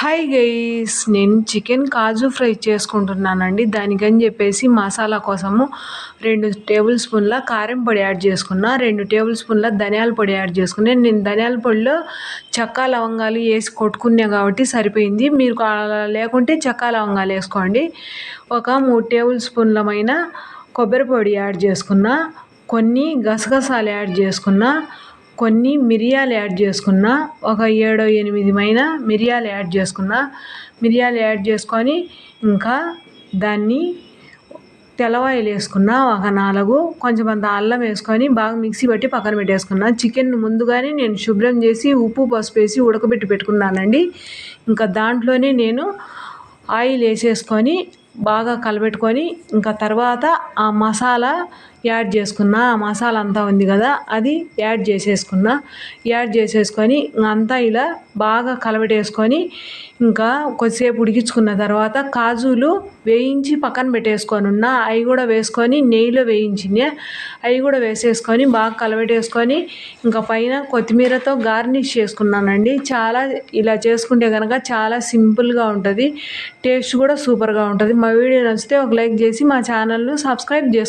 Hi guys, నేను chicken కాజు fry చేసుకుంటున్నానండి. దానికని చెప్పేసి మసాలా కోసము 2 టేబుల్ స్పూన్ల కారం పొడి యాడ్ చేసుకున్నా, 2 టేబుల్ స్పూన్ల ధనియాల పొడి యాడ్ చేసుకున్నాను. నేను ధనియాల పొడిలో చెక్క లవంగాలు వేసి కొట్టుకున్నా కాబట్టి సరిపోయింది. మీరు లేకుంటే చెక్క లవంగాలు వేసుకోండి. ఒక 3 టేబుల్ స్పూన్లమైన కొబ్బరి పొడి యాడ్ చేసుకున్నా, కొన్ని గసగసాలు యాడ్ చేసుకున్నా, కొన్ని మిరియాలు యాడ్ చేసుకున్నా, ఒక 7-8 మిరియాలు యాడ్ చేసుకున్నా. మిరియాలు యాడ్ చేసుకొని ఇంకా దాన్ని తెల్లవాయిలు వేసుకున్నా, ఒక 4 కొంచెం అంత అల్లం వేసుకొని బాగా మిక్సీ పట్టి పక్కన పెట్టేసుకున్నా. చికెన్ ముందుగానే నేను శుభ్రం చేసి ఉప్పు పసుపు వేసి ఉడకబెట్టి పెట్టుకున్నానండి. ఇంకా దాంట్లోనే నేను ఆయిల్ వేసేసుకొని బాగా కలబెట్టుకొని ఇంకా తర్వాత ఆ మసాలా యాడ్ చేసుకున్నా. ఆ మసాలా అంతా ఉంది కదా, అది యాడ్ చేసేసుకున్నా. యాడ్ చేసేసుకొని అంతా ఇలా బాగా కలబెట్టేసుకొని ఇంకా కొద్దిసేపు ఉడికించుకున్న తర్వాత కాజులు వేయించి పక్కన పెట్టేసుకొని ఉన్నా, అవి కూడా వేసుకొని నెయ్యిలో వేయించినా, అవి కూడా వేసేసుకొని బాగా కలబెట్టేసుకొని ఇంకా పైన కొత్తిమీరతో గార్నిష్ చేసుకున్నానండి. ఇలా చేసుకుంటే కనుక చాలా సింపుల్గా ఉంటుంది, టేస్ట్ కూడా సూపర్గా ఉంటుంది. మా వీడియో నచ్చితే ఒక లైక్ చేసి మా ఛానల్ను సబ్స్క్రైబ్ చేసుకోండి.